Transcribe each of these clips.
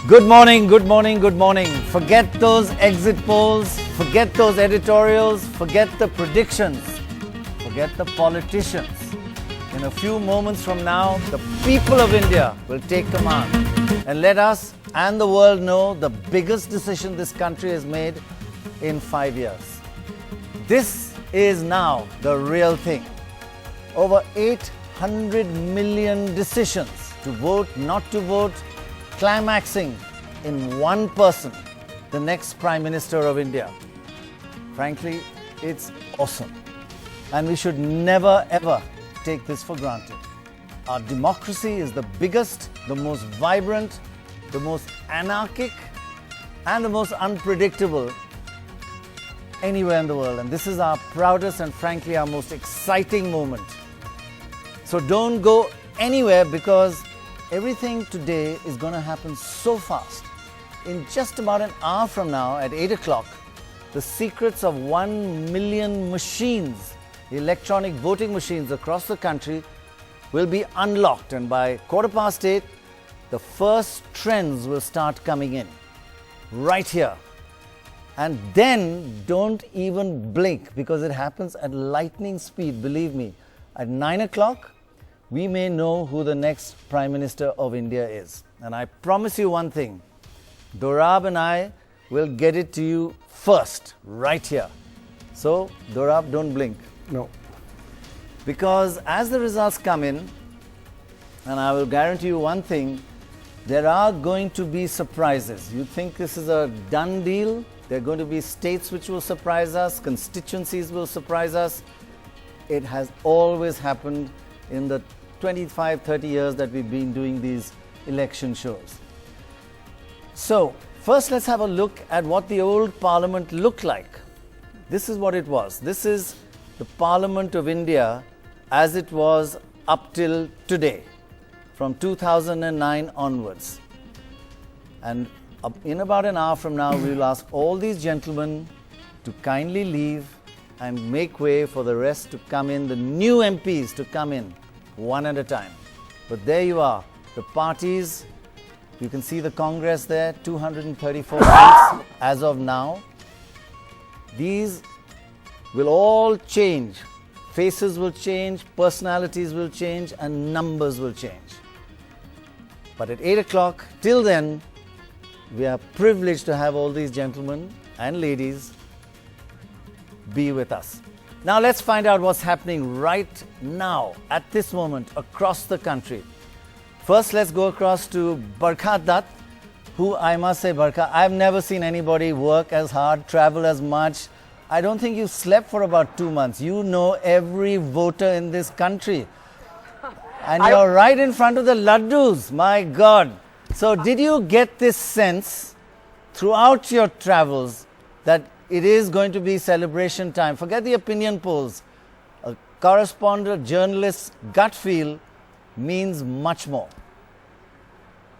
Good morning, good morning, good morning. Forget those exit polls, forget those editorials, forget the predictions, forget the politicians. In a few moments from now, the people of India will take command and let us and the world know the biggest decision this country has made in 5 years. This is now the real thing. Over 800 million decisions to vote, not to vote, climaxing in one person, the next Prime Minister of India. Frankly, it's awesome. And we should never ever take this for granted. Our democracy is the biggest, the most vibrant, the most anarchic, and the most unpredictable anywhere in the world. And this is our proudest and frankly our most exciting moment. So don't go anywhere, because everything today is going to happen so fast. In just about an hour from now at 8 o'clock, the secrets of 1 million machines, electronic voting machines across the country, will be unlocked. And by 8:15, the first trends will start coming in right here. And then don't even blink, because it happens at lightning speed, believe me. At 9 o'clock, we may know who the next Prime Minister of India is. And I promise you one thing, Dorab and I will get it to you first, right here. So, Dorab, don't blink. No. Because as the results come in, and I will guarantee you one thing, there are going to be surprises. You think this is a done deal? There are going to be states which will surprise us, constituencies will surprise us. It has always happened in the 25, 30 years that we've been doing these election shows. So, first let's have a look at what the old Parliament looked like. This is what it was. This is the Parliament of India as it was up till today, from 2009 onwards. And in about an hour from now, we will ask all these gentlemen to kindly leave and make way for the rest to come in, the new MPs to come in one at a time. But there you are, the parties. You can see the Congress there, 234 seats as of now. These will all change. Faces will change, personalities will change, and numbers will change. But at 8 o'clock, till then, we are privileged to have all these gentlemen and ladies be with us. Now let's find out what's happening right now, at this moment, across the country. First, let's go across to Barkha Dutt, who, I must say, Barkha, I've never seen anybody work as hard, travel as much. I don't think you slept for about 2 months. You know every voter in this country. And you're right in front of the laddus, my God. So did you get this sense throughout your travels that it is going to be celebration time? Forget the opinion polls. A correspondent, journalist's gut feel means much more.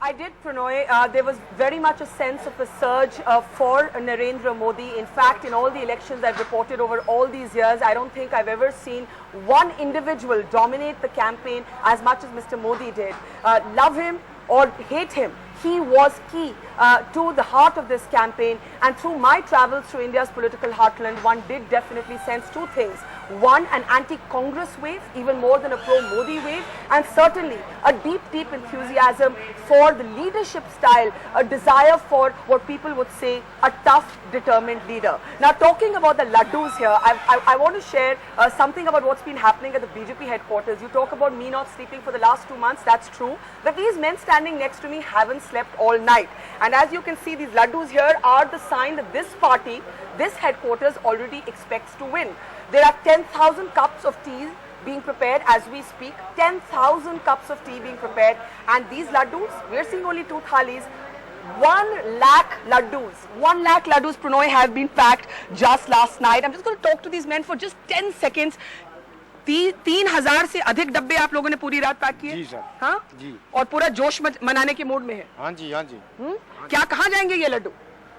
I did, Pranoy. There was very much a sense of a surge for Narendra Modi. In fact, in all the elections I've reported over all these years, I don't think I've ever seen one individual dominate the campaign as much as Mr. Modi did. Love him or hate him, he was key to the heart of this campaign. And through my travels through India's political heartland, one did definitely sense two things. One, an anti-Congress wave, even more than a pro-Modi wave, and certainly a deep, deep enthusiasm for the leadership style, a desire for what people would say a tough, determined leader. Now, talking about the laddus here, I want to share something about what's been happening at the BJP headquarters. You talk about me not sleeping for the last 2 months, that's true. But these men standing next to me haven't slept all night. And as you can see, these laddus here are the sign that this party, this headquarters already expects to win. There are 10,000 cups of tea being prepared as we speak. 10,000 cups of tea being prepared. And these laddus, we're seeing only 2 thalis. 1 lakh laddus. 1 lakh laddus, Pranoy, have been packed just last night. I'm just going to talk to these men for just 10 seconds. 3,000 से अधिक डब्बे आप लोगों ने पूरी रात pack किए? जी sir. हाँ जी। और पूरा जोश मनाने के मूड में है? हाँ जी, हाँ जी। क्या कहाँ जाएंगे ये लड्डू?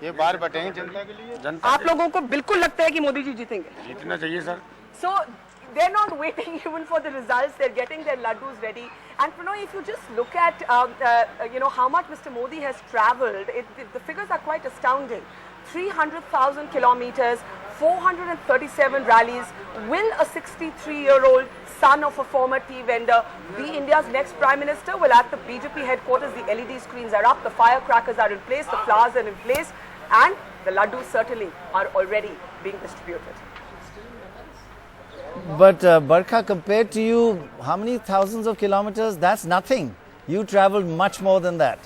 ये बाहर बटेंगे जनता के लिए। जनता आप लोगों को बिल्कुल लगता है कि मोदी जी जीतेंगे? जीतना चाहिए sir. So they're not waiting even for the results. They're getting their laddus ready. And Prannoy, if you just look at how much Mr. Modi has travelled, the figures are quite astounding. 300,000 kilometers, 437 rallies. Will a 63-year-old son of a former tea vendor be India's next Prime Minister? Well, at the BJP headquarters, the LED screens are up, the firecrackers are in place, the flowers are in place, and the laddus certainly are already being distributed. But Barkha, compared to you, how many thousands of kilometers? That's nothing. You traveled much more than that.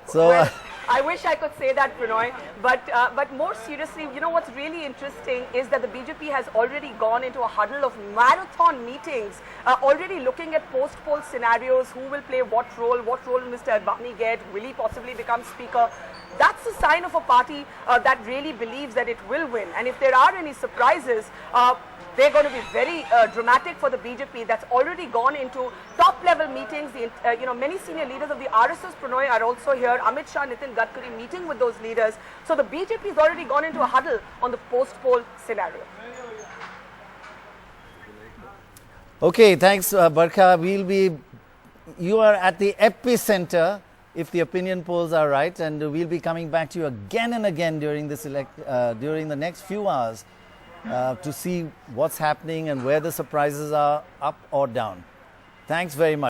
So. Well, I wish I could say that, Prannoy, but more seriously, you know what's really interesting is that the BJP has already gone into a huddle of marathon meetings, already looking at post-poll scenarios, who will play what role will Mr. Advani get, will he possibly become speaker. That's a sign of a party that really believes that it will win. And if there are any surprises, they're going to be very dramatic for the BJP. That's already gone into top-level meetings. Many senior leaders of the RSS, Prannoy, are also here. Amit Shah, Nitin Gadkari meeting with those leaders. So the BJP has already gone into a huddle on the post-poll scenario. Okay, thanks, Barkha. You are at the epicenter, if the opinion polls are right, and we'll be coming back to you again and again during during the next few hours. To see what's happening and where the surprises are, up or down. Thanks very much.